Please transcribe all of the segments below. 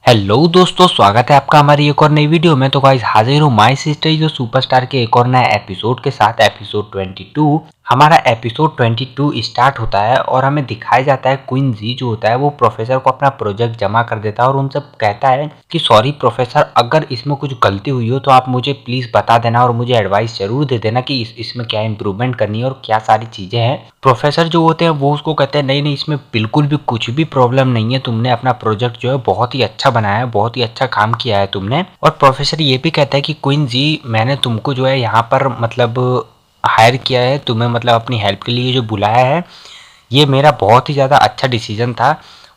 Hello दोस्तों, स्वागत है आपका हमारी एक और नई वीडियो में। तो गाइस हाजिर हूँ माय सिस्टर जो सुपरस्टार के एक और नया एपिसोड के साथ। एपिसोड 22 हमारा एपिसोड 22 स्टार्ट होता है और हमें दिखाया जाता है क्वीन जी जो होता है वो प्रोफेसर को अपना प्रोजेक्ट जमा कर देता है और उनसे कहता है कि सॉरी प्रोफेसर, अगर इसमें कुछ गलती हुई हो तो आप मुझे प्लीज बता देना और मुझे एडवाइस जरूर दे देना कि इसमें क्या इंप्रूवमेंट करनी है और क्या सारी चीजें हैं। प्रोफेसर जो होते हैं वो उसको कहते हैं नहीं नहीं, इसमें बिल्कुल भी कुछ भी प्रॉब्लम नहीं है, तुमने अपना प्रोजेक्ट जो है बहुत ही अच्छा बनाया है, बहुत ही अच्छा काम किया है तुमने। और प्रोफेसर ये भी कहता है कि क्वीन जी, मैंने तुमको जो है यहाँ पर मतलब हायर किया है, तुम्हें मतलब अपनी हेल्प के लिए जो बुलाया है, ये मेरा बहुत ही ज़्यादा अच्छा डिसीजन था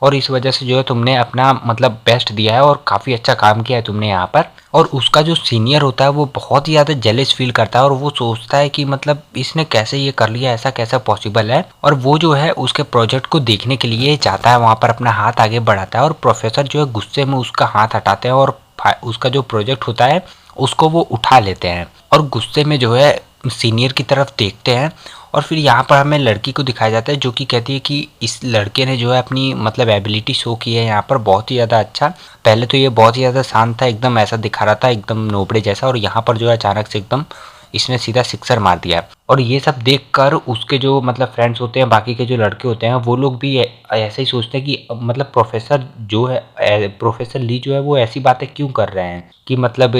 और इस वजह से जो है तुमने अपना मतलब बेस्ट दिया है और काफ़ी अच्छा काम किया है तुमने यहाँ पर। और उसका जो सीनियर होता है वो बहुत ही ज़्यादा जेलस फील करता है और वो सोचता है कि मतलब इसने कैसे ये कर लिया, ऐसा कैसा पॉसिबल है। और वो जो है उसके प्रोजेक्ट को देखने के लिए जाता है, वहाँ पर अपना हाथ आगे बढ़ाता है और प्रोफेसर जो है गुस्से में उसका हाथ हटाते हैं और उसका जो प्रोजेक्ट होता है उसको वो उठा लेते हैं और गुस्से में जो है सीनियर की तरफ देखते हैं। और फिर यहाँ पर हमें लड़की को दिखाया जाता है जो कि कहती है कि इस लड़के ने जो है अपनी मतलब एबिलिटी शो की है यहाँ पर बहुत ही ज़्यादा अच्छा। पहले तो ये बहुत ही ज़्यादा शांत था, एकदम ऐसा दिखा रहा था एकदम नोबड़े जैसा, और यहाँ पर जो है अचानक से एकदम इसने सीधा सिक्सर मार दिया। और ये सब देखकर उसके जो मतलब फ्रेंड्स होते हैं, बाकी के जो लड़के होते हैं, वो लोग भी ऐसे ही सोचते हैं कि मतलब प्रोफेसर जो है, प्रोफेसर ली जो है वो ऐसी बातें क्यों कर रहे हैं कि मतलब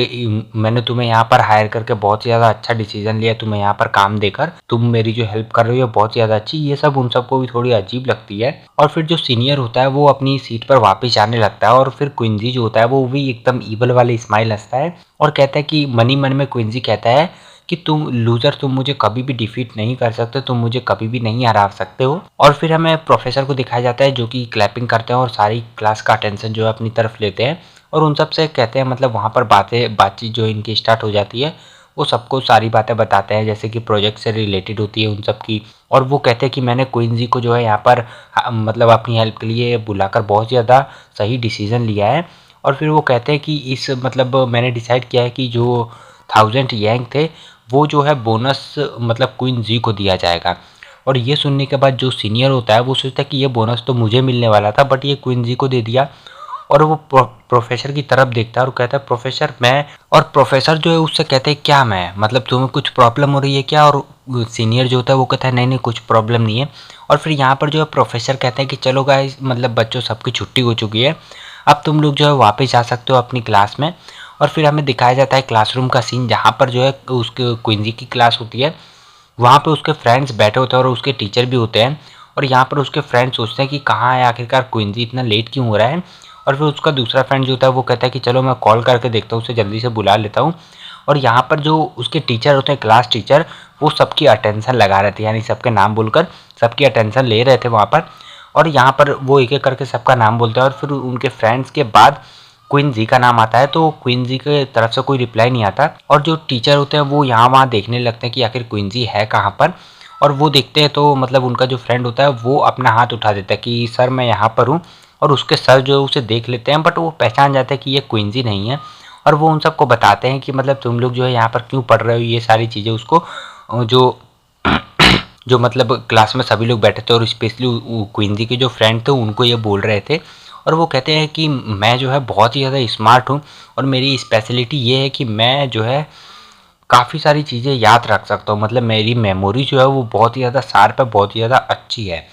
मैंने तुम्हें यहाँ पर हायर करके बहुत ही ज़्यादा अच्छा डिसीजन लिया, तुम्हें यहाँ पर काम देकर तुम मेरी जो हेल्प कर रही हो बहुत ज़्यादा अच्छी। ये सब उन सबको भी थोड़ी अजीब लगती है। और फिर जो सीनियर होता है वो अपनी सीट पर वापस जाने लगता है और फिर क्विंजी जो होता है वो भी एकदम ईवल वाले स्माइल हंसता है और कहता है कि मनी मन में क्विंजी कहता है कि तुम लूजर, तुम मुझे कभी भी डिफीट नहीं कर सकते, तुम मुझे कभी भी नहीं हरा सकते हो। और फिर हमें प्रोफेसर को दिखाया जाता है जो कि क्लैपिंग करते हैं और सारी क्लास का अटेंशन जो है अपनी तरफ लेते हैं और उन सब से कहते हैं मतलब वहाँ पर बातचीत जो इनकी स्टार्ट हो जाती है। वो सबको सारी बातें बताते हैं जैसे कि प्रोजेक्ट से रिलेटेड होती है उन सब की। और वो कहते हैं कि मैंने क्वीन जी को जो है यहाँ पर मतलब अपनी हेल्प के लिए बुलाकर बहुत ज़्यादा सही डिसीजन लिया है। और फिर वो कहते हैं कि इस मतलब मैंने डिसाइड किया है कि जो 1000 यांग थे वो जो है बोनस मतलब क्वीन जी को दिया जाएगा। और ये सुनने के बाद जो सीनियर होता है वो सोचता है कि ये बोनस तो मुझे मिलने वाला था बट ये क्वीन जी को दे दिया। और वो प्रोफेसर की तरफ देखता है और कहता है प्रोफेसर मैं। और प्रोफेसर जो है उससे कहते हैं क्या मैं मतलब तुम्हें कुछ प्रॉब्लम हो रही है क्या? और सीनियर जो होता है वो कहता है नहीं नहीं कुछ प्रॉब्लम नहीं है। और फिर यहाँ पर जो है प्रोफेसर कहते हैं कि चलो गाइस मतलब बच्चों सबकी छुट्टी हो चुकी है, अब तुम लोग जो है वापस जा सकते हो अपनी क्लास में। और फिर हमें दिखाया जाता है क्लासरूम का सीन जहाँ पर जो है उसके क्विंजी की क्लास होती है, वहाँ पे उसके फ्रेंड्स बैठे होते हैं और उसके टीचर भी होते हैं। और यहाँ पर उसके फ्रेंड्स सोचते हैं कि कहाँ है आखिरकार क्विंजी, इतना लेट क्यों हो रहा है। और फिर उसका दूसरा फ्रेंड जो होता है वो कहता है कि चलो मैं कॉल करके देखता हूँ, उसे जल्दी से बुला लेता हूँ। और यहाँ पर जो उसके टीचर होते हैं क्लास टीचर, वो सबकी अटेंशन लगा रहे थे, यानी सबके नाम बोलकर सबकी अटेंशन ले रहे थे वहाँ पर। और यहाँ पर वो एक एक करके सबका नाम बोलते हैं और फिर उनके फ्रेंड्स के बाद क्वीन जी का नाम आता है तो क्वीन जी के तरफ से कोई रिप्लाई नहीं आता। और जो टीचर होते हैं वो यहाँ वहाँ देखने लगते हैं कि आखिर क्वीन जी है कहाँ पर। और वो देखते हैं तो मतलब उनका जो फ्रेंड होता है वो अपना हाथ उठा देता है कि सर मैं यहाँ पर हूँ। और उसके सर जो है उसे देख लेते हैं बट वो पहचान जाते हैं कि ये क्वीन जी नहीं है। और वो उन सबको बताते हैं कि मतलब तुम लोग जो है यहाँ पर क्यों पढ़ रहे हो, ये सारी चीज़ें उसको जो जो मतलब क्लास में सभी लोग बैठे थे और स्पेशली क्वीन जी के जो फ्रेंड थे उनको ये बोल रहे थे। और वो कहते हैं कि मैं जो है बहुत ही ज़्यादा स्मार्ट हूँ और मेरी स्पेशलिटी ये है कि मैं जो है काफ़ी सारी चीज़ें याद रख सकता हूँ, मतलब मेरी मेमोरी जो है वो बहुत ही ज़्यादा शार्प है, बहुत ही ज़्यादा अच्छी है।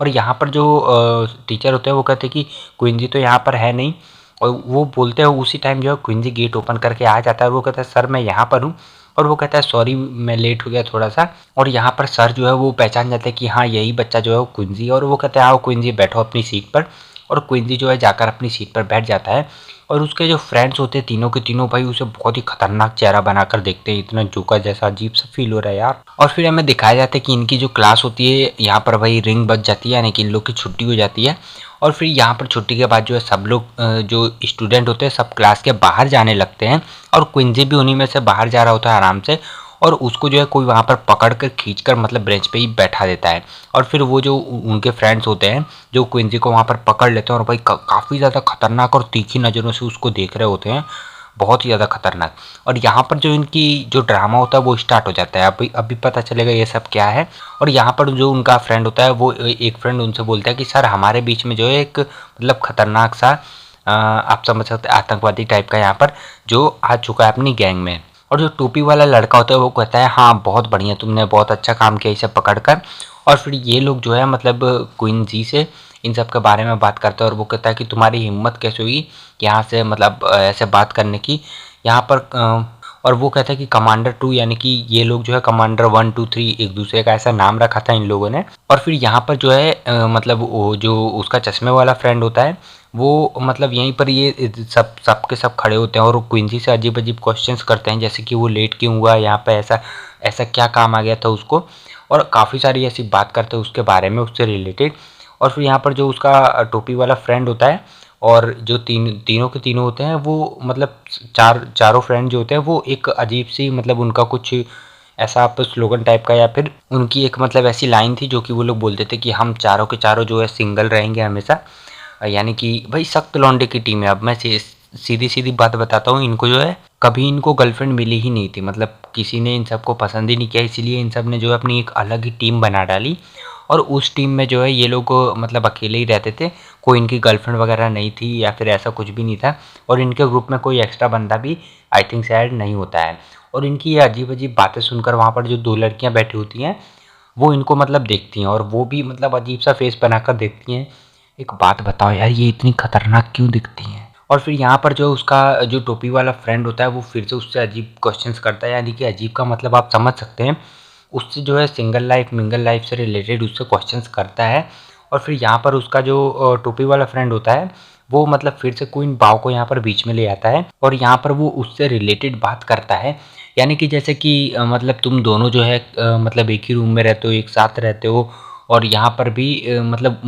और यहाँ पर जो टीचर होते हैं वो कहते हैं कि क्वीन जी तो यहाँ पर है नहीं। और वो बोलते हैं उसी टाइम जो है क्वीन जी गेट ओपन करके आ जाता है और वो कहता है सर मैं यहाँ पर हूँ। और वो कहता है सॉरी मैं लेट हो गया थोड़ा सा। और यहाँ पर सर जो है वो पहचान जाते हैं कि हाँ यही बच्चा जो है वो क्वीन जी है। और वो कहते हैं आओ क्वीन जी बैठो अपनी सीट पर। और क्वीन जी जो है जाकर अपनी सीट पर बैठ जाता है। और उसके जो फ्रेंड्स होते हैं तीनों के तीनों भाई उसे बहुत ही खतरनाक चेहरा बनाकर देखते हैं, इतना जोकर जैसा अजीब सा फील हो रहा है यार। और फिर हमें दिखाया जाता है कि इनकी जो क्लास होती है यहाँ पर वही रिंग बज जाती है, यानी कि इन लोग की छुट्टी हो जाती है। और फिर यहाँ पर छुट्टी के बाद जो है सब लोग जो स्टूडेंट होते हैं सब क्लास के बाहर जाने लगते हैं। और क्विंजी भी उन्हीं में से बाहर जा रहा होता है आराम से। और उसको जो है कोई वहाँ पर पकड़ कर खींच कर मतलब बेंच पे ही बैठा देता है। और फिर वो जो उनके फ्रेंड्स होते हैं जो क्विंजी को वहाँ पर पकड़ लेते हैं और भाई काफ़ी ज़्यादा खतरनाक और तीखी नज़रों से उसको देख रहे होते हैं, बहुत ही ज़्यादा खतरनाक। और यहाँ पर जो इनकी जो ड्रामा होता है वो स्टार्ट हो जाता है, अभी अभी पता चलेगा ये सब क्या है। और यहाँ पर जो उनका फ्रेंड होता है वो एक फ्रेंड उनसे बोलता है कि सर हमारे बीच में जो है एक मतलब खतरनाक सा आप समझ सकते हैं आतंकवादी टाइप का यहाँ पर जो आ चुका है अपनी गैंग में। और जो टोपी वाला लड़का होता है वो कहता है हाँ बहुत बढ़िया, तुमने बहुत अच्छा काम किया इसे पकड़ कर। और फिर ये लोग जो है मतलब क्वीन जी से इन सब के बारे में बात करते हैं और वो कहता है कि तुम्हारी हिम्मत कैसे हुई यहाँ से मतलब ऐसे बात करने की यहाँ पर और वो कहता है कि कमांडर 2 यानी कि ये लोग जो है कमांडर 1 2 3 एक दूसरे का ऐसा नाम रखा था इन लोगों ने। और फिर यहाँ पर जो है मतलब वो जो उसका चश्मे वाला फ्रेंड होता है वो मतलब यहीं पर ये सब के सब खड़े होते हैं और क्विंसी से अजीब अजीब क्वेश्चंस करते हैं, जैसे कि वो लेट क्यों हुआ यहाँ पे, ऐसा ऐसा क्या काम आ गया था उसको, और काफ़ी सारी ऐसी बात करते हैं उसके बारे में, उससे रिलेटेड। और फिर यहाँ पर जो उसका टोपी वाला फ्रेंड होता है और जो तीनों के तीनों होते हैं वो मतलब चारों फ्रेंड जो होते हैं वो एक अजीब सी मतलब उनका कुछ ऐसा आप स्लोगन टाइप का या फिर उनकी एक मतलब ऐसी लाइन थी जो कि वो लोग बोलते थे कि हम चारों के चारों जो है सिंगल रहेंगे हमेशा। यानी कि भाई सख्त लौंडे की टीम है। अब मैं सीधी सीधी बात बताता हूँ, इनको जो है कभी इनको गर्लफ्रेंड मिली ही नहीं थी, मतलब किसी ने इन सबको पसंद ही नहीं किया, इसीलिए इन सब ने जो है अपनी एक अलग ही टीम बना डाली। और उस टीम में जो है ये लोग मतलब अकेले ही रहते थे, कोई इनकी गर्लफ्रेंड वगैरह नहीं थी या फिर ऐसा कुछ भी नहीं था। और इनके ग्रुप में कोई एक्स्ट्रा बंदा भी आई थिंक शायद नहीं होता है। और इनकी ये अजीब अजीब बातें सुनकर वहाँ पर जो दो लड़कियाँ बैठी होती हैं वो इनको मतलब देखती हैं और वो भी मतलब अजीब सा फेस बनाकर देखती हैं। एक बात बताओ यार, ये इतनी खतरनाक क्यों दिखती हैं? और फिर यहाँ पर जो उसका जो टोपी वाला फ्रेंड होता है वो फिर से उससे अजीब क्वेश्चंस करता है, यानी कि अजीब का मतलब आप समझ सकते हैं, उससे जो है सिंगल लाइफ मिंगल लाइफ से रिलेटेड उससे क्वेश्चंस करता है। और फिर यहाँ पर उसका जो टोपी वाला फ्रेंड होता है वो मतलब फिर से क्वीन बाव को यहाँ पर बीच में ले आता है और यहाँ पर वो उससे रिलेटेड बात करता है, यानी कि जैसे कि मतलब तुम दोनों जो है मतलब एक ही रूम में रहते हो, एक साथ रहते हो। और यहाँ पर भी मतलब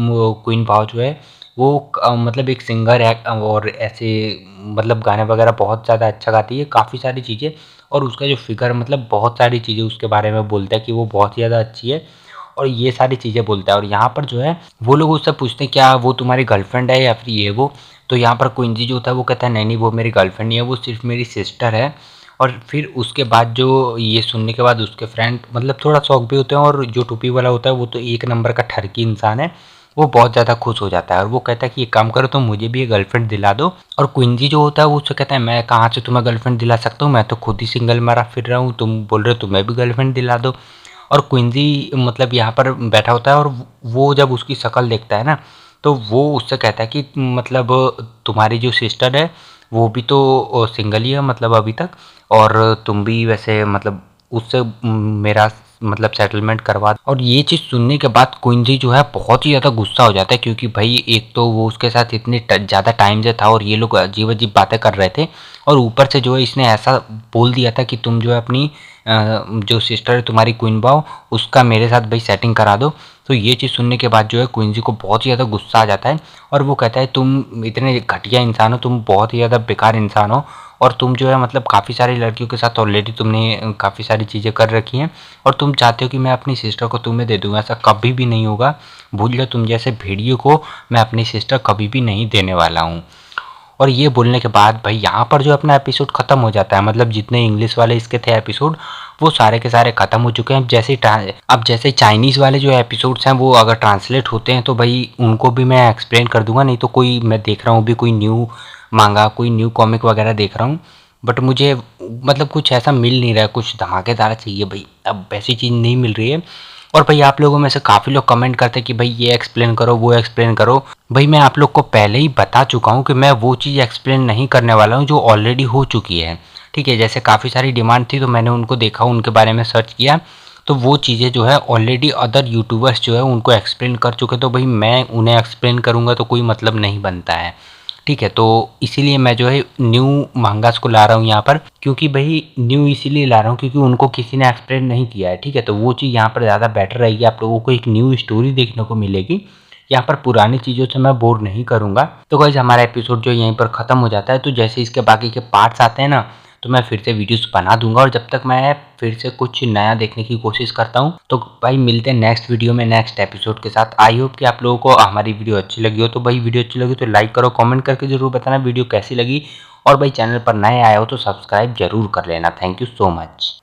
क्वीन बाव जो है वो मतलब एक सिंगर है और ऐसे मतलब गाने वगैरह बहुत ज़्यादा अच्छा गाती है, काफ़ी सारी चीज़ें। और उसका जो फिगर मतलब बहुत सारी चीज़ें उसके बारे में बोलता है कि वो बहुत ही ज़्यादा अच्छी है और ये सारी चीज़ें बोलता है। और यहाँ पर जो है वो लोग उससे पूछते हैं क्या वो तुम्हारी गर्लफ्रेंड है या फिर ये वो, तो यहाँ पर क्विंजी जो होता है वो कहता है नहीं नहीं वो मेरी गर्लफ्रेंड नहीं है, वो सिर्फ मेरी सिस्टर है। और फिर उसके बाद जो ये सुनने के बाद उसके फ्रेंड मतलब थोड़ा शौक भी होते हैं और जो टोपी वाला होता है वो तो एक नंबर का ठरकी इंसान है, वो बहुत ज़्यादा खुश हो जाता है और वो कहता है कि एक काम करो तुम मुझे भी एक गर्लफ्रेंड दिला दो। और क्विंजी जो होता है वो उससे कहता है मैं कहाँ से तुम्हें गर्लफ्रेंड दिला सकता हूँ, मैं तो खुद ही सिंगल मारा फिर रहा हूँ, तुम बोल रहे हो तुम्हें भी गर्लफ्रेंड दिला दो। और क्विंजी मतलब यहाँ पर बैठा होता है और वो जब उसकी शक्ल देखता है ना तो वो उससे कहता है कि मतलब तुम्हारी जो सिस्टर है वो भी तो सिंगल ही है मतलब अभी तक, और तुम भी वैसे मतलब उससे मेरा मतलब सेटलमेंट करवा। और ये चीज़ सुनने के बाद क्विंजी जो है बहुत ही ज़्यादा गुस्सा हो जाता है, क्योंकि भाई एक तो वो उसके साथ इतने ज़्यादा टाइम से था और ये लोग अजीब अजीब बातें कर रहे थे, और ऊपर से जो है इसने ऐसा बोल दिया था कि तुम जो है अपनी जो सिस्टर है तुम्हारी क्वीन बाव उसका मेरे साथ भाई सेटिंग करा दो। तो ये चीज़ सुनने के बाद जो है क्विंजी को बहुत ही ज़्यादा गुस्सा आ जाता है और वो कहता है तुम इतने घटिया इंसान हो, तुम बहुत ही ज़्यादा बेकार इंसान हो, और तुम जो है मतलब काफ़ी सारी लड़कियों के साथ ऑलरेडी तुमने काफ़ी सारी चीज़ें कर रखी हैं और तुम चाहते हो कि मैं अपनी सिस्टर को तुम्हें दे दूँगा, ऐसा कभी भी नहीं होगा। भूल जाओ, तुम जैसे भेड़िए को मैं अपनी सिस्टर कभी भी नहीं देने वाला हूँ। और ये बोलने के बाद भाई यहाँ पर जो अपना एपिसोड ख़त्म हो जाता है, मतलब जितने इंग्लिश वाले इसके थे एपिसोड वो सारे के सारे ख़त्म हो चुके हैं। अब जैसे चाइनीज़ वाले जो एपिसोड्स हैं वो अगर ट्रांसलेट होते हैं तो भाई उनको भी मैं एक्सप्लेन कर दूंगा, नहीं तो कोई मैं देख रहा हूँ भी कोई न्यू मांगा कोई न्यू कॉमिक वगैरह देख रहा हूँ, बट मुझे मतलब कुछ ऐसा मिल नहीं रहा है, कुछ धमाकेदार चाहिए भाई, अब ऐसी चीज़ नहीं मिल रही है। और भाई आप लोगों में से काफ़ी लोग कमेंट करते हैं कि भाई ये एक्सप्लेन करो वो एक्सप्लेन करो। भाई मैं आप लोग को पहले ही बता चुका हूँ कि मैं वो चीज़ एक्सप्लेन नहीं करने वाला हूँ जो ऑलरेडी हो चुकी है, ठीक है। जैसे काफ़ी सारी डिमांड थी तो मैंने उनको देखा, उनके बारे में सर्च किया, तो वो चीज़ें जो है ऑलरेडी अदर यूट्यूबर्स जो है उनको एक्सप्लेन कर चुके, तो भाई मैं उन्हें एक्सप्लेन करूँगा तो कोई मतलब नहीं बनता है, ठीक है। तो इसीलिए मैं जो है न्यू मांगास को ला रहा हूँ यहाँ पर, क्योंकि भाई न्यू इसीलिए ला रहा हूँ क्योंकि उनको किसी ने एक्सप्लेन नहीं किया है, ठीक है। तो वो चीज़ यहाँ पर ज़्यादा बेटर रहेगी, आप लोगों को एक न्यू स्टोरी देखने को मिलेगी, यहाँ पर पुरानी चीज़ों से मैं बोर नहीं करूँगा। तो गाइस हमारा एपिसोड जो यहीं पर ख़त्म हो जाता है, तो जैसे इसके बाकी के पार्ट्स आते हैं ना तो मैं फिर से वीडियोस बना दूंगा, और जब तक मैं फिर से कुछ नया देखने की कोशिश करता हूँ तो भाई मिलते हैं नेक्स्ट वीडियो में नेक्स्ट एपिसोड के साथ। आई होप कि आप लोगों को हमारी वीडियो अच्छी लगी हो, तो भाई वीडियो अच्छी लगी तो लाइक करो, कमेंट करके जरूर बताना वीडियो कैसी लगी, और भाई चैनल पर नए आए हो तो सब्सक्राइब जरूर कर लेना। Thank you so much.